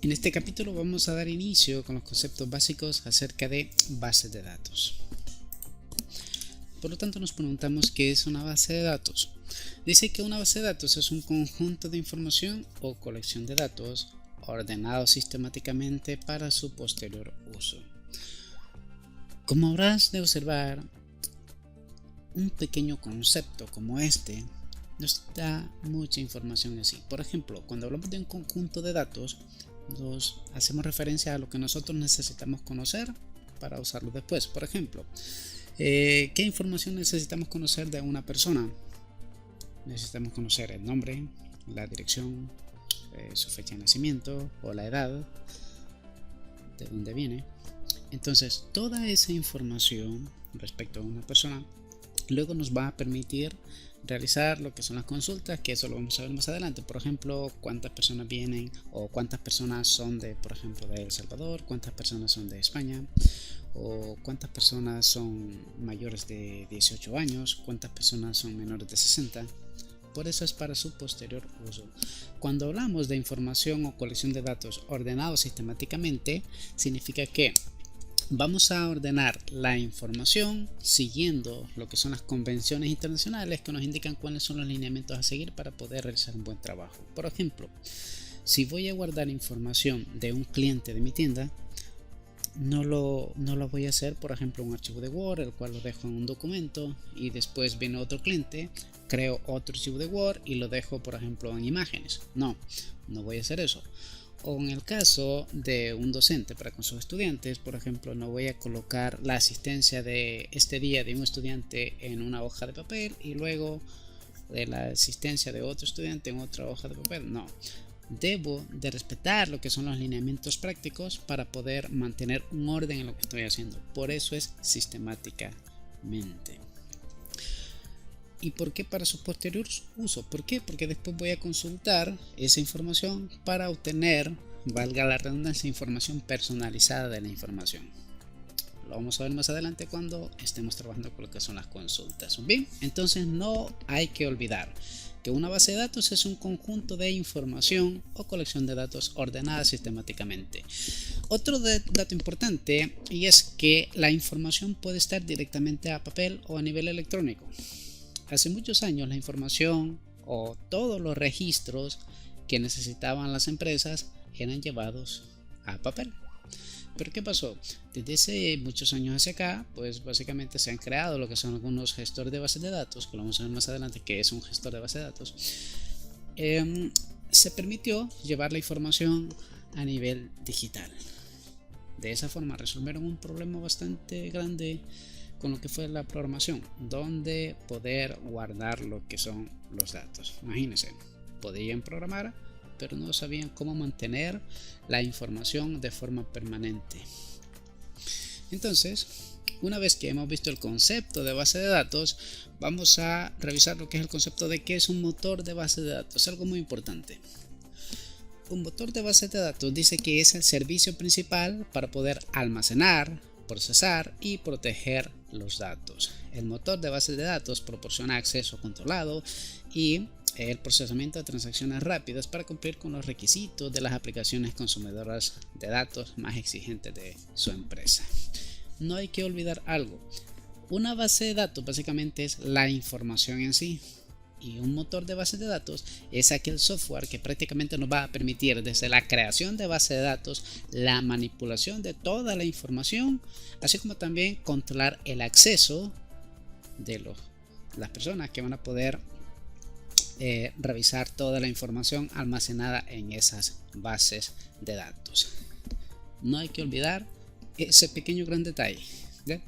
En este capítulo vamos a dar inicio con los conceptos básicos acerca de bases de datos. Por lo tanto, nos preguntamos qué es una base de datos. Dice que una base de datos es un conjunto de información o colección de datos ordenado sistemáticamente para su posterior uso. Como habrás de observar, un pequeño concepto como este nos da mucha información en sí. Por ejemplo, cuando hablamos de un conjunto de datos, nos hacemos referencia a lo que nosotros necesitamos conocer para usarlo después. Por ejemplo, ¿qué información necesitamos conocer de una persona? Necesitamos conocer el nombre, la dirección, su fecha de nacimiento o la edad, de dónde viene. Entonces, toda esa información respecto a una persona luego nos va a permitir realizar lo que son las consultas, que eso lo vamos a ver más adelante. Por ejemplo, cuántas personas vienen o cuántas personas son de, por ejemplo, de El Salvador, cuántas personas son de España, o cuántas personas son mayores de 18 años, cuántas personas son menores de 60. Por eso es para su posterior uso. Cuando hablamos de información o colección de datos ordenados sistemáticamente, significa que vamos a ordenar la información siguiendo lo que son las convenciones internacionales que nos indican cuáles son los lineamientos a seguir para poder realizar un buen trabajo. Por ejemplo, si voy a guardar información de un cliente de mi tienda, no lo voy a hacer, por ejemplo, un archivo de Word, el cual lo dejo en un documento y después viene otro cliente, creo otro archivo de Word y lo dejo, por ejemplo, en imágenes. No voy a hacer eso. O en el caso de un docente para con sus estudiantes, por ejemplo, no voy a colocar la asistencia de este día de un estudiante en una hoja de papel y luego de la asistencia de otro estudiante en otra hoja de papel. No, debo de respetar lo que son los lineamientos prácticos para poder mantener un orden en lo que estoy haciendo. Por eso es sistemáticamente. ¿Y por qué para su posterior uso? ¿Por qué? Porque después voy a consultar esa información para obtener, valga la redundancia, información personalizada de la información. Lo vamos a ver más adelante cuando estemos trabajando con lo que son las consultas. Bien, entonces no hay que olvidar que una base de datos es un conjunto de información o colección de datos ordenada sistemáticamente. Otro dato importante y es que la información puede estar directamente a papel o a nivel electrónico. Hace muchos años la información o todos los registros que necesitaban las empresas eran llevados a papel. Pero ¿qué pasó? Desde hace muchos años hacia acá, pues básicamente se han creado lo que son algunos gestores de bases de datos, que lo vamos a ver más adelante, que es un gestor de base de datos. Se permitió llevar la información a nivel digital. De esa forma resolvieron un problema bastante grande con lo que fue la programación, donde poder guardar lo que son los datos. Imagínense, podían programar, pero no sabían cómo mantener la información de forma permanente. Entonces, una vez que hemos visto el concepto de base de datos, vamos a revisar lo que es el concepto de qué es un motor de base de datos, algo muy importante. Un motor de base de datos dice que es el servicio principal para poder almacenar, procesar y proteger los datos. El motor de base de datos proporciona acceso controlado y el procesamiento de transacciones rápidas para cumplir con los requisitos de las aplicaciones consumidoras de datos más exigentes de su empresa. No hay que olvidar algo. Una base de datos básicamente es la información en sí. Y un motor de base de datos es aquel software que prácticamente nos va a permitir desde la creación de base de datos, la manipulación de toda la información, así como también controlar el acceso de las personas que van a poder revisar toda la información almacenada en esas bases de datos. No hay que olvidar ese pequeño gran detalle. ¿Sí?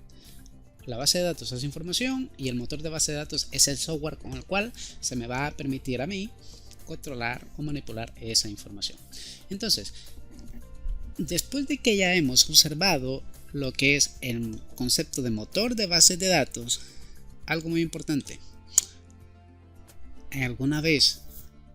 La base de datos es información y el motor de base de datos es el software con el cual se me va a permitir a mí controlar o manipular esa información. Entonces, después de que ya hemos observado lo que es el concepto de motor de base de datos, algo muy importante. ¿Alguna vez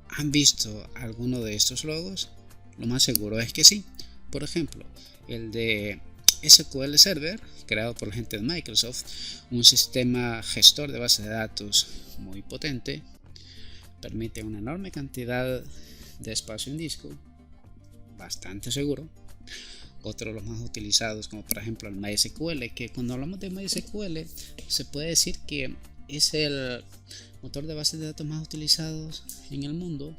han visto alguno de estos logos? Lo más seguro es que sí. Por ejemplo, el de SQL Server, creado por la gente de Microsoft, un sistema gestor de base de datos muy potente, permite una enorme cantidad de espacio en disco bastante seguro. Otro de los más utilizados, como por ejemplo el MySQL, que cuando hablamos de MySQL se puede decir que es el motor de bases de datos más utilizados en el mundo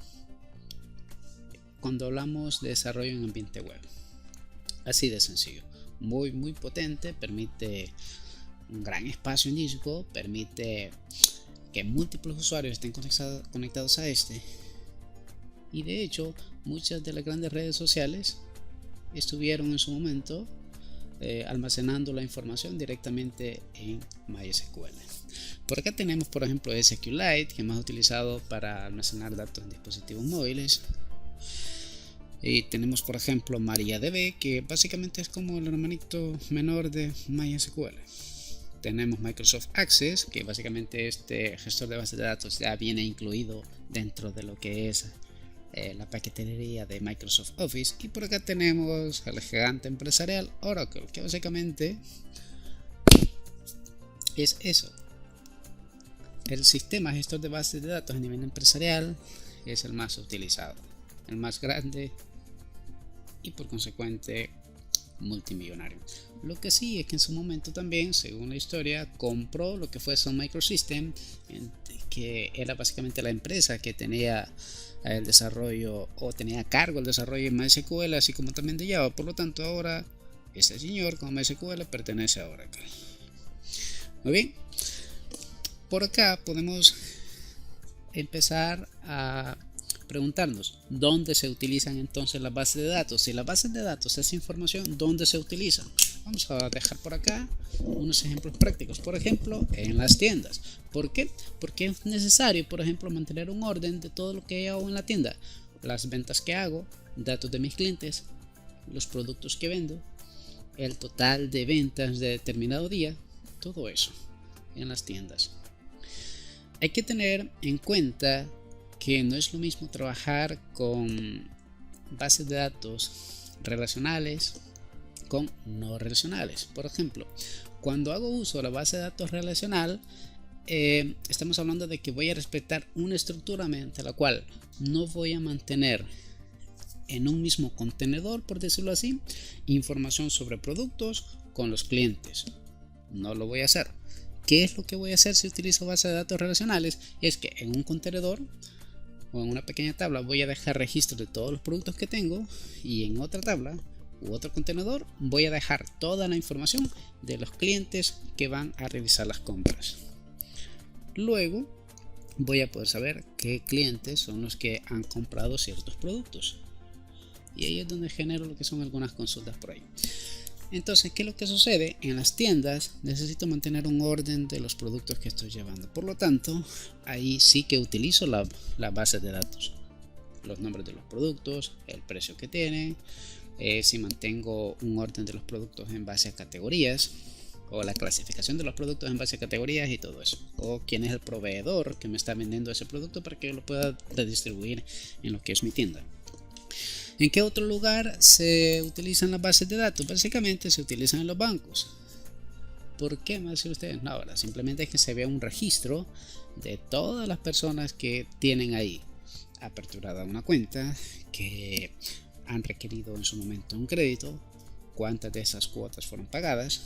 cuando hablamos de desarrollo en ambiente web. Así de sencillo, muy potente, permite un gran espacio en disco, permite que múltiples usuarios estén conectados a este, y de hecho muchas de las grandes redes sociales estuvieron en su momento almacenando la información directamente en MySQL. Por acá tenemos por ejemplo SQLite, que es más utilizado para almacenar datos en dispositivos móviles. Y tenemos por ejemplo MariaDB, que básicamente es como el hermanito menor de MySQL. Tenemos Microsoft Access, que básicamente este gestor de bases de datos ya viene incluido dentro de lo que es la paquetería de Microsoft Office. Y por acá tenemos el gigante empresarial Oracle, que básicamente es eso. El sistema gestor de bases de datos a nivel empresarial es el más utilizado, el más grande y por consecuente multimillonario. Lo que sí es que en su momento también, según la historia, compró lo que fue Sun Microsystem, que era básicamente la empresa que tenía el desarrollo o tenía a cargo el desarrollo en MySQL, así como también de Java. Por lo tanto, ahora este señor con MySQL pertenece a Oracle. Muy bien, por acá podemos empezar a preguntarnos dónde se utilizan entonces las bases de datos. Si las bases de datos es información, ¿dónde se utilizan? Vamos a dejar por acá unos ejemplos prácticos. Por ejemplo, en las tiendas. ¿Por qué? Porque es necesario, por ejemplo, mantener un orden de todo lo que hago en la tienda. Las ventas que hago, datos de mis clientes, los productos que vendo, el total de ventas de determinado día, todo eso en las tiendas. Hay que tener en cuenta que no es lo mismo trabajar con bases de datos relacionales con no relacionales. Por ejemplo, cuando hago uso de la base de datos relacional, estamos hablando de que voy a respetar una estructura mediante la cual no voy a mantener en un mismo contenedor, por decirlo así, información sobre productos con los clientes. No lo voy a hacer. ¿Qué es lo que voy a hacer si utilizo bases de datos relacionales? Es que en un contenedor o en una pequeña tabla voy a dejar registro de todos los productos que tengo, y en otra tabla u otro contenedor voy a dejar toda la información de los clientes que van a realizar las compras. Luego voy a poder saber qué clientes son los que han comprado ciertos productos, y ahí es donde genero lo que son algunas consultas por ahí. Entonces, ¿qué es lo que sucede? En las tiendas necesito mantener un orden de los productos que estoy llevando. Por lo tanto, ahí sí que utilizo la base de datos. Los nombres de los productos, el precio que tienen, si mantengo un orden de los productos en base a categorías, o la clasificación de los productos en base a categorías y todo eso. O quién es el proveedor que me está vendiendo ese producto para que yo lo pueda redistribuir en lo que es mi tienda. ¿En qué otro lugar se utilizan las bases de datos? Básicamente se utilizan en los bancos. ¿Por qué? Me van a decir ustedes. No, ahora simplemente es que se vea un registro de todas las personas que tienen ahí aperturada una cuenta, que han requerido en su momento un crédito, cuántas de esas cuotas fueron pagadas,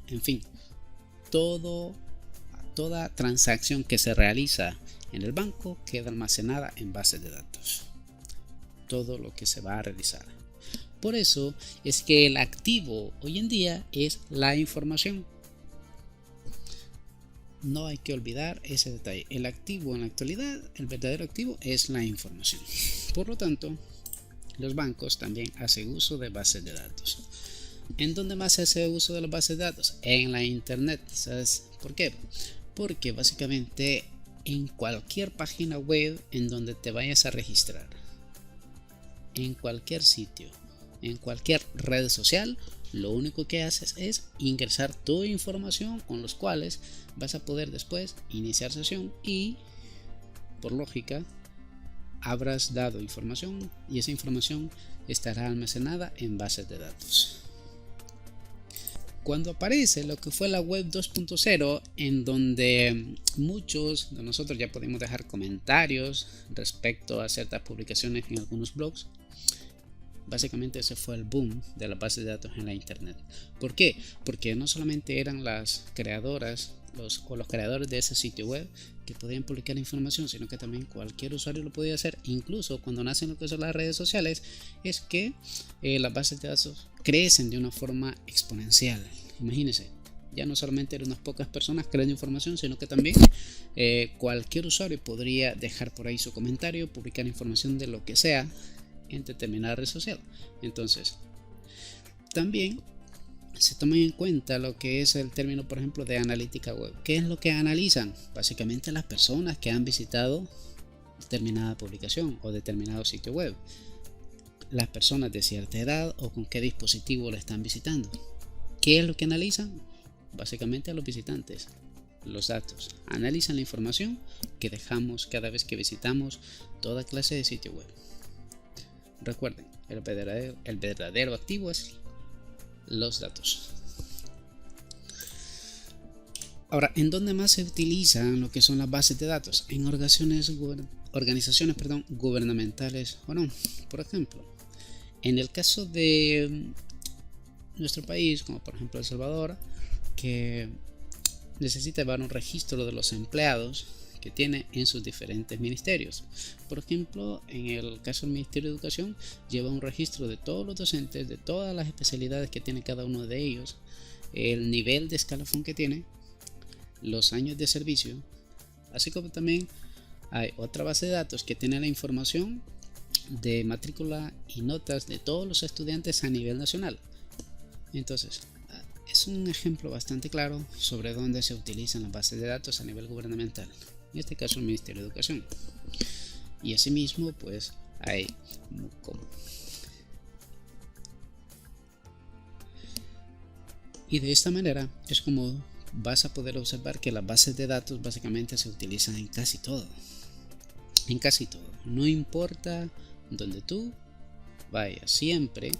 en fin, toda transacción que se realiza en el banco queda almacenada en bases de datos. Todo lo que se va a realizar. Por eso es que el activo hoy en día es la información. No hay que olvidar ese detalle. El activo en la actualidad, el verdadero activo es la información. Por lo tanto, los bancos también hacen uso de bases de datos. ¿En dónde más se hace uso de las bases de datos? En la internet. ¿Sabes por qué? Porque básicamente en cualquier página web en donde te vayas a registrar, en cualquier sitio, en cualquier red social, lo único que haces es ingresar tu información con los cuales vas a poder después iniciar sesión y, por lógica, habrás dado información y esa información estará almacenada en bases de datos. Cuando aparece lo que fue la web 2.0, en donde muchos de nosotros ya podemos dejar comentarios respecto a ciertas publicaciones en algunos blogs, básicamente ese fue el boom de las bases de datos en la internet. ¿Por qué? Porque no solamente eran las creadoras los creadores de ese sitio web que podían publicar información, sino que también cualquier usuario lo podía hacer. Incluso cuando nacen lo que son las redes sociales, es que las bases de datos crecen de una forma exponencial. Imagínense, ya no solamente eran unas pocas personas creando información, sino que también cualquier usuario podría dejar por ahí su comentario, publicar información de lo que sea en determinada red social. Entonces, también se toma en cuenta lo que es el término, por ejemplo, de analítica web. ¿Qué es lo que analizan? Básicamente las personas que han visitado determinada publicación o determinado sitio web, las personas de cierta edad o con qué dispositivo lo están visitando. ¿Qué es lo que analizan? Básicamente a los visitantes, los datos. Analizan la información que dejamos cada vez que visitamos toda clase de sitio web. Recuerden, el verdadero activo es los datos. Ahora, ¿en dónde más se utilizan lo que son las bases de datos? En organizaciones gubernamentales o no. Por ejemplo, en el caso de nuestro país, como por ejemplo El Salvador, que necesita llevar un registro de los empleados que tiene en sus diferentes ministerios. Por ejemplo, en el caso del Ministerio de Educación, lleva un registro de todos los docentes, de todas las especialidades que tiene cada uno de ellos, el nivel de escalafón que tiene, los años de servicio, así como también hay otra base de datos que tiene la información de matrícula y notas de todos los estudiantes a nivel nacional. Entonces, es un ejemplo bastante claro sobre dónde se utilizan las bases de datos a nivel gubernamental, en este caso el Ministerio de Educación. Y asimismo, pues hay MUCOM. Y de esta manera es como vas a poder observar que las bases de datos básicamente se utilizan en casi todo. En casi todo. No importa donde tú vayas, siempre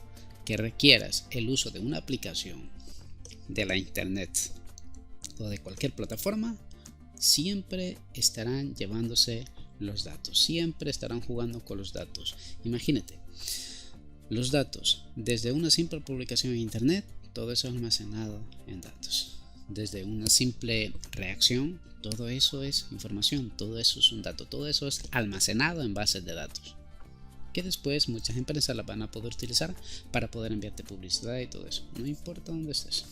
que requieras el uso de una aplicación de la internet o de cualquier plataforma, siempre estarán llevándose los datos, siempre estarán jugando con los datos. Imagínate, los datos, desde una simple publicación en internet, todo eso es almacenado en datos. Desde una simple reacción, todo eso es información, todo eso es un dato, todo eso es almacenado en bases de datos, que después muchas empresas las van a poder utilizar para poder enviarte publicidad y todo eso, no importa dónde estés.